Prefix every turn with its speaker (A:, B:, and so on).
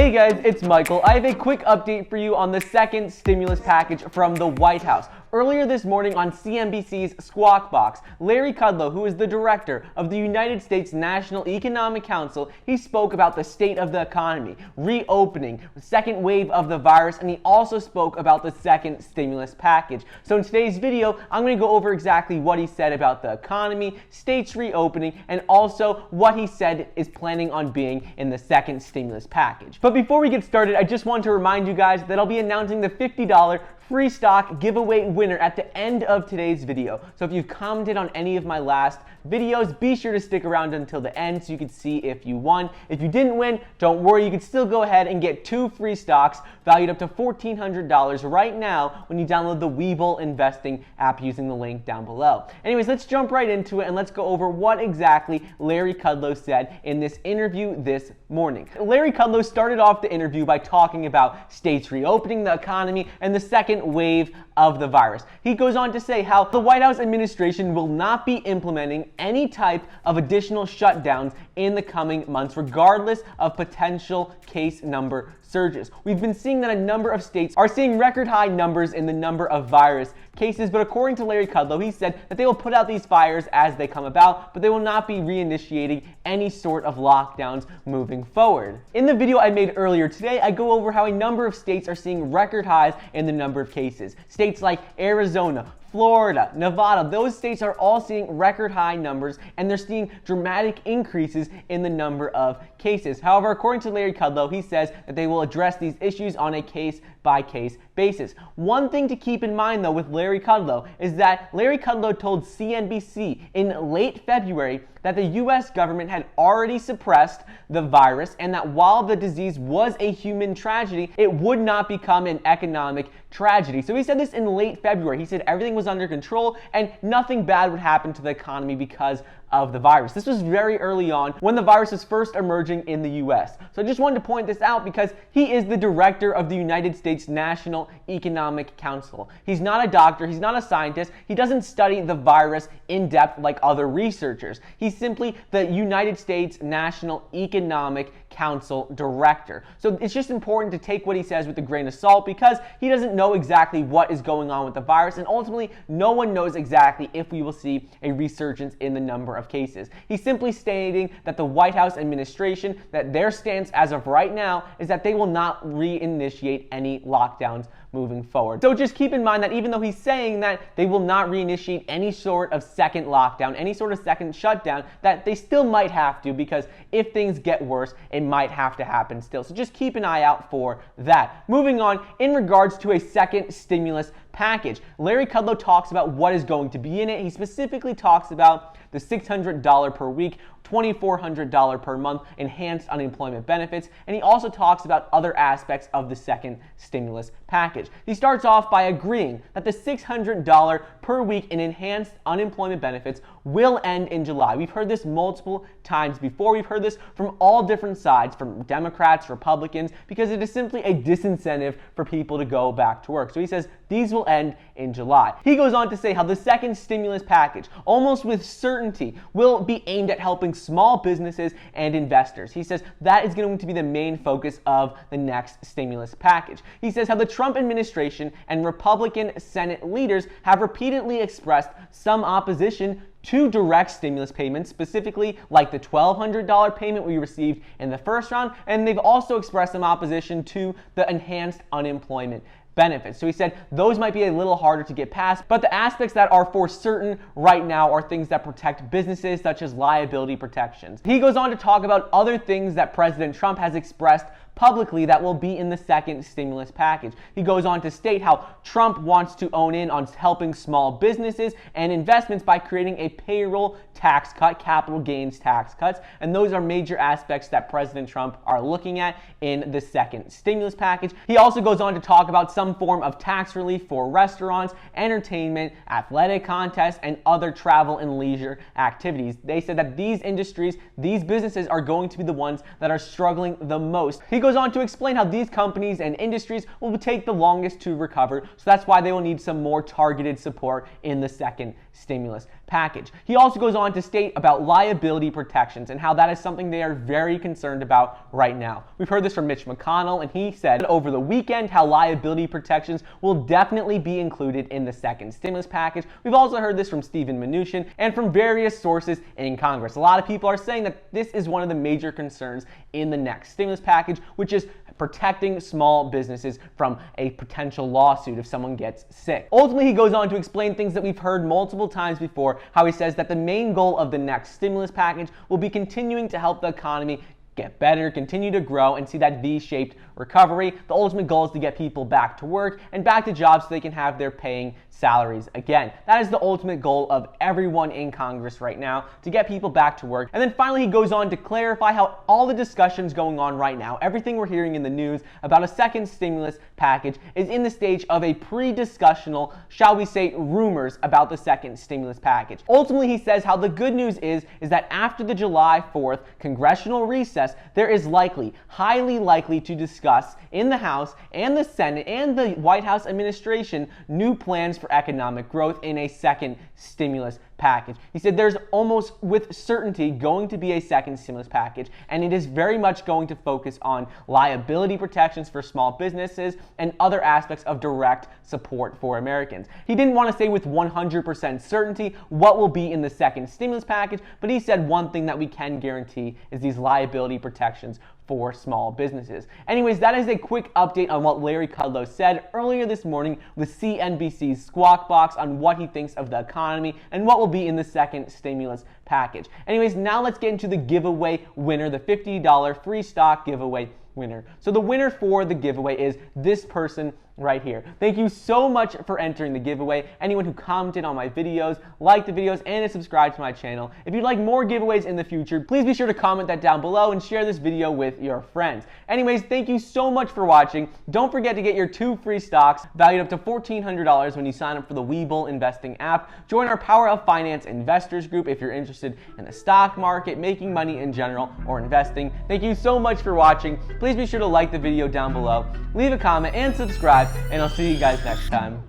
A: Hey guys, it's Michael. I have a quick update for you on the second stimulus package from the White House. Earlier this morning on CNBC's Squawk Box, Larry Kudlow, who is the director of the United States National Economic Council, he spoke about the state of the economy, reopening, the second wave of the virus, and he also spoke about the second stimulus package. So in today's video, I'm going to go over exactly what he said about the economy, states reopening, and also what he said is planning on being in the second stimulus package. But before we get started, I just want to remind you guys that I'll be announcing the $50 free stock giveaway winner at the end of today's video. So if you've commented on any of my last videos, be sure to stick around until the end so you can see if you won. If you didn't win, don't worry, you can still go ahead and get 2 free stocks valued up to $1,400 right now when you download the Webull investing app using the link down below. Anyways, let's jump right into it and let's go over what exactly Larry Kudlow said in this interview this morning. Larry Kudlow started off the interview by talking about states reopening, the economy, and the second wave of the virus. He goes on to say how the White House administration will not be implementing any type of additional shutdowns in the coming months, regardless of potential case number surges. We've been seeing that a number of states are seeing record high numbers in the number of virus cases, but according to Larry Kudlow, he said that they will put out these fires as they come about, but they will not be reinitiating any sort of lockdowns moving forward. In the video I made earlier today, I go over how a number of states are seeing record highs in the number of cases. States like Arizona, Florida, Nevada, those states are all seeing record high numbers and they're seeing dramatic increases in the number of cases. However, according to Larry Kudlow, he says that they will address these issues on a case-by-case basis. One thing to keep in mind though with Larry Kudlow is that Larry Kudlow told CNBC in late February that the US government had already suppressed the virus and that while the disease was a human tragedy, it would not become an economic tragedy. So he said this in late February. He said everything was under control and nothing bad would happen to the economy because of the virus. This was very early on when the virus was first emerging in the US. So I just wanted to point this out because he is the director of the United States National Economic Council. He's not a doctor, he's not a scientist, he doesn't study the virus in depth like other researchers. He's simply the United States National Economic Council director. So it's just important to take what he says with a grain of salt because he doesn't know exactly what is going on with the virus, and ultimately no one knows exactly if we will see a resurgence in the number of cases. He's simply stating that the White House administration, that their stance as of right now is that they will not reinitiate any lockdowns moving forward. So just keep in mind that even though he's saying that they will not reinitiate any sort of second lockdown, any sort of second shutdown, that they still might have to because if things get worse, it might have to happen still. So just keep an eye out for that. Moving on, in regards to a second stimulus package, Larry Kudlow talks about what is going to be in it. He specifically talks about the $600 per week, $2,400 per month enhanced unemployment benefits, and he also talks about other aspects of the second stimulus package. He starts off by agreeing that the $600 per week in enhanced unemployment benefits will end in July. We've heard this multiple times before. We've heard this from all different sides, from Democrats, Republicans, because it is simply a disincentive for people to go back to work. So he says these will end in July. He goes on to say how the second stimulus package, almost with certainty, will be aimed at helping small businesses and investors. He says that is going to be the main focus of the next stimulus package. He says how the Trump administration and Republican Senate leaders have repeatedly expressed some opposition to direct stimulus payments, specifically like the $1,200 payment we received in the first round, and they've also expressed some opposition to the enhanced unemployment benefits. So he said those might be a little harder to get past, but the aspects that are for certain right now are things that protect businesses, such as liability protections. He goes on to talk about other things that President Trump has expressed publicly that will be in the second stimulus package. He goes on to state how Trump wants to own in on helping small businesses and investments by creating a payroll tax cut, capital gains tax cuts, and those are major aspects that President Trump are looking at in the second stimulus package. He also goes on to talk about some form of tax relief for restaurants, entertainment, athletic contests, and other travel and leisure activities. They said that these industries, these businesses are going to be the ones that are struggling the most. He goes on to explain how these companies and industries will take the longest to recover, so that's why they will need some more targeted support in the second stimulus package. He also goes on to state about liability protections and how that is something they are very concerned about right now. We've heard this from Mitch McConnell, and he said over the weekend how liability protections will definitely be included in the second stimulus package. We've also heard this from Steven Mnuchin and from various sources in Congress. A lot of people are saying that this is one of the major concerns in the next stimulus package, which is protecting small businesses from a potential lawsuit if someone gets sick. Ultimately, he goes on to explain things that we've heard multiple times before, how he says that the main goal of the next stimulus package will be continuing to help the economy get better, continue to grow, and see that V-shaped recovery. The ultimate goal is to get people back to work and back to jobs so they can have their paying salaries again. That is the ultimate goal of everyone in Congress right now, to get people back to work. And then finally, he goes on to clarify how all the discussions going on right now, everything we're hearing in the news about a second stimulus package, is in the stage of a pre-discussional, shall we say, rumors about the second stimulus package. Ultimately, he says how the good news is that after the July 4th congressional recess, there is likely, highly likely to discuss in the House and the Senate and the White House administration new plans for economic growth in a second stimulus package. He said there's almost with certainty going to be a second stimulus package, and it is very much going to focus on liability protections for small businesses and other aspects of direct support for Americans. He didn't want to say with 100% certainty what will be in the second stimulus package, but he said one thing that we can guarantee is these liability protections for small businesses. Anyways, that is a quick update on what Larry Kudlow said earlier this morning with CNBC's Squawk Box on what he thinks of the economy and what will be in the second stimulus package. Anyways, now let's get into the giveaway winner, the $50 free stock giveaway winner. So the winner for the giveaway is this person right here. Thank you so much for entering the giveaway. Anyone who commented on my videos, liked the videos, and is subscribed to my channel. If you'd like more giveaways in the future, please be sure to comment that down below and share this video with your friends. Anyways, thank you so much for watching. Don't forget to get your 2 free stocks valued up to $1,400 when you sign up for the Webull investing app. Join our Power of Finance investors group if you're interested in the stock market, making money in general, or investing. Thank you so much for watching. Please be sure to like the video down below, leave a comment, and subscribe, and I'll see you guys next time.